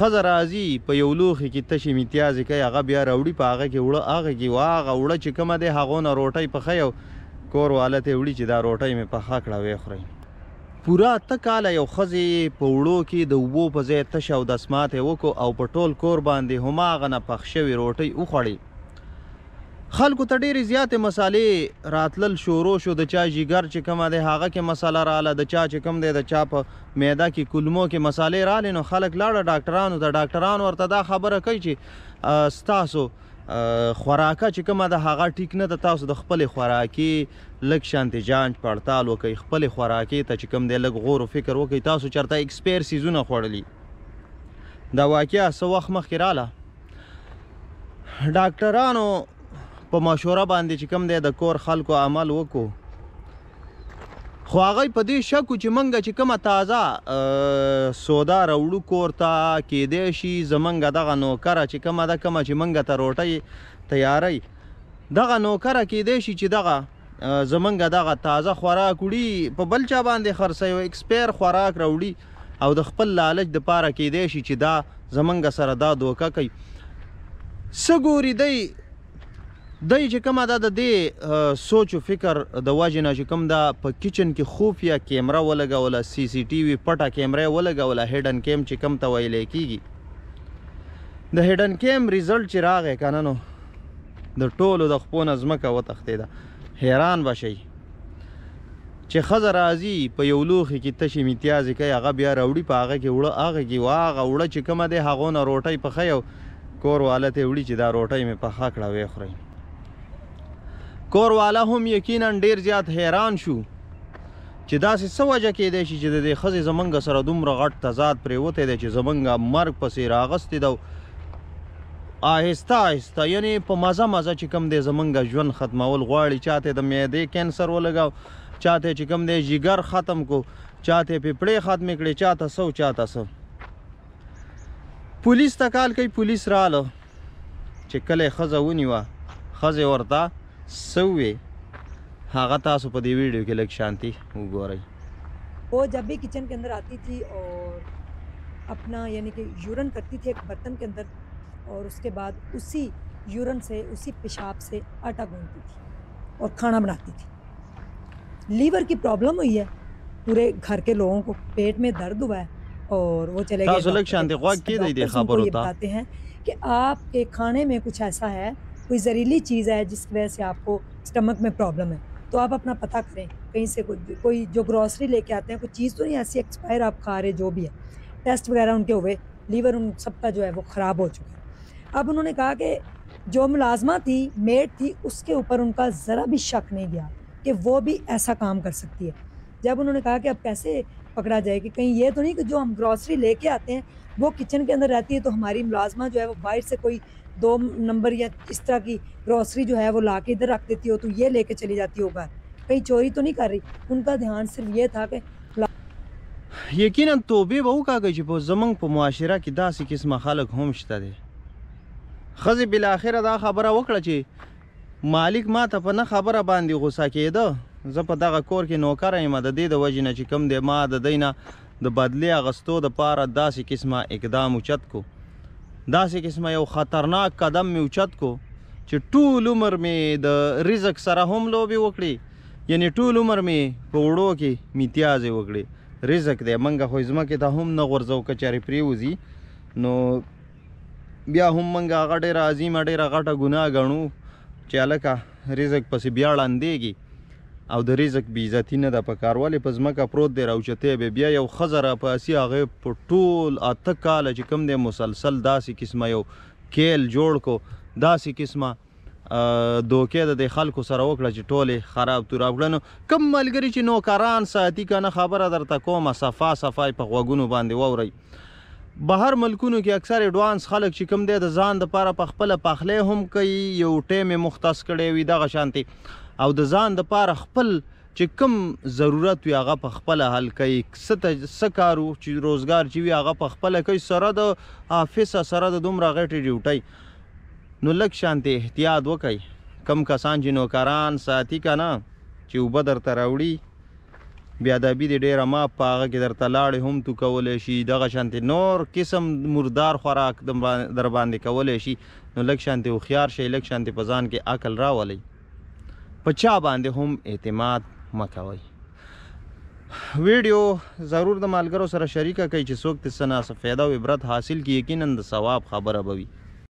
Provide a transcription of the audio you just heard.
ښځه راځي په یو لوښي کې تشې میتیازې کوي، هغه بیا راوړي په هغه کې اوړه، هغه کې هغه اوړه چې کومه دی هغو نه روټۍ پخوي او کور والا ته یې وړي چې دا روټۍ مې پخه کړه ویې خورئ. پوره 8 کاله یو ښځې په اوړو کې د اوبو په ځای تشه او دسمات یې وکړو او په ټول کور باندې هماغه نه پخ شوې روټۍ وخوړې. خلکو ته ډېرې زیاتې مسالې راتلل شروع شو، د چا جګر چې کومه دی هغه کې مساله راله، د چا چې کوم دی د چا په معده کې کولمو کې مسالې رالې، نو خلک لاړه ډاکټرانو ته. ډاکټران ورته دا خبره کوي چې ستاسو خوراکه چې کومه ده هغه ټیک نه ده، تاسو د خپلې خوراکي لږ شانتې جانچ پړتال وکئ، خپلې خوراکي ته چې کوم دی لږ غور و فکر وکئ، تاسو چېرته ایکسپیر سیزونه خوړلي. دا واقعه څه وخت مخکې راله، ډاکټرانو په مشوره باندې چې کوم دی د کور خلکو عمل وکړو، خو هغوی په دې شک و چې موږ چې کومه تازه سودا راوړو کور ته، کیدی شي زموږ دغه نوکره چې کومه ده، کومه چې موږ ته روټۍ تیاروي، دغه نوکره کیدی شي چې دغه زموږ دغه تازه خوراک وړي په بل چا باندې خرڅوي، ایکسپیر خوراک راوړي او د خپل لالچ دپاره کیدی شي چې دا زموږ سره دا دوکه کوي. څه ګوري دی چې کومه ده د دې سوچ و فکر د وجې نه چې کوم ده په کچن کې خفیه کیمره ولګوله، سی سی ټي وي پټه کیمره یې ولګوله، هیډن کیم چې کوم ته ویلی کېږي. د هیډن کیم ریزلټ چې راغی که نه، نو د ټولو د خپو نه ځمکه وتښتېده. حیران به شئ چې ښځه راځي په یو لوښي کې تشې میتیازې کوي، هغه بیا راوړي په هغه کې اوړه، هغه کې هغه اوړه چې کومه دی هغو نه روټۍ پخوي او کور والا ته یې وړي چې دا روټۍ مې پخه کړه ویې خورئ. کور والا هم یقینا ډیر زیات حیران شو چې داسې څه وجه کیدی شي چې د دې ښځې زمونږ سره دومره غټ تضاد پرېوتی دی چې زمونږ مرګ پسې راغستی ده، آهسته آهسته یعنې په مزه مزه چې کوم دی زمونږ ژوند ختمول غواړي. چاته د معدې کینسر ولګاو، چاته چې کوم دی جګر ختم کو، چاته پیپړې ختمې کړې، چاته څه چاته څه. پولیس ته کال کوي، پولیس راله چې کله یې ښځه ونیوه، ښځې ورته سوے हाँ तासु पदी वीडियो के लग शांति वो रही। वो जब भी किचन के अंदर आती थी और अपना यानी कि यूरन करती थी एक बर्तन के अंदर, और उसके बाद उसी यूरन से उसी पेशाब से आटा गूंथती थी और खाना बनाती थी। लीवर की प्रॉब्लम हुई है, पूरे घर के लोगों को पेट में दर्द हुआ है और वो चले गए बताते हैं कि आपके खाने में कुछ ऐसा है, कोई जहरीली चीज़ है जिसकी वजह से आपको स्टमक में प्रॉब्लम है। तो आप अपना पता करें कहीं से कोई जो ग्रॉसरी लेके आते हैं, कोई चीज़ तो नहीं ऐसी एक्सपायर आप खा रहे, जो भी है टेस्ट वगैरह उनके हुए, लीवर उन सबका जो है वो ख़राब हो चुका है। अब उन्होंने कहा कि जो मुलाजमा थी, मेड थी, उसके ऊपर उनका ज़रा भी शक नहीं गया कि वो भी ऐसा काम कर सकती है। जब उन्होंने कहा कि अब कैसे पकड़ा जाए कि कहीं ये तो नहीं कि जो हम ग्रॉसरी लेके आते हैं वो किचन के अंदर रहती है, तो हमारी मुलाजमा जो है वो बाहर से कोई 2 नंबर या इस तरह की ग्रॉसरी जो है वो ला के इधर रख देती हो, तो ये लेके चली जाती होगा, कहीं चोरी तो नहीं कर रही। उनका ध्यान सिर्फ ये था कि यकीनन तोबे वहू का गई په زمنګ په معاشره کې داسې قسمه خلک هم شته دي. خزي بل اخره دا خبره وکړه چې مالک ما ته په نه خبره باندې غوسه کېده، زه په دغه کور کې نوکر یم، د دې د وجې نه چې کوم دی ما د دینه د بدلی اغستو د پاره داسې قسمه اقدام اوچت کو، داسې قسمه یو خطرناک قدم مې اوچت کو چې ټول عمر مې د رزق سره هم لوبې وکړي، یعنی ټول عمر مې په وړو کې میتیازې وکړي. رزق دی منګه خو ځمکې ته هم نه غورځو که چارې پرېوځي، نو بیا هم منګه هغه ډېره عظیمه ډېره غټه ګناه ګڼو چې هلکه رزق پسې بیا ړندېږي او د رزق بې عزتي نه ده پکار، ولې په ځمکه پروت دی راوچتی به بیا یو ښځه راپاسي، هغې په ټول 8 کاله چې کوم دی مسلسل داسې قسمه یو کیل جوړ کو، داسې قسمه دوکې د خلکو سره وکړه چې ټولې خراب توراب کړه. نو کوم ملګري چې نوکران ساتي که نه، خبره درته کومه صفا صفای په غوږونو باندې واورئ. بهر ملکونو کې اکثر اډوانس خلک چې کوم دی د ځان دپاره په خپله پخلی هم کوي، یو ټیم یې مختص کړی وي دغه شانتې، او د ځان دپاره خپل چې کوم ضرورت وي هغه په خپله حل کوي، څه کار چې روزګار چې وي هغه په خپله کوي، سره د آفیسه سره د دومره غټې ډیوټۍ. نو لږ شانتې احتیاط وکئ. کم کسان چې نوکران ساتي که نه، چې اوبه درته راوړي بیادبي دې ډېره ماف په هغه کې درته لاړې هم تو کولی شي دغه شانتې نور قسم مردار خوراک در باندې کولی شي نو لږ شانتې هوښیار شئ لږ شانتې په ځان کې عقل راولئ په چا باندې هم اعتماد مه کوئ ویډیو ضرور د ملګرو سره شریکه کوئ چې څوک ترې څه نه څه فایده او عبرت حاصل کړي یقینا د ثواب خبره به وي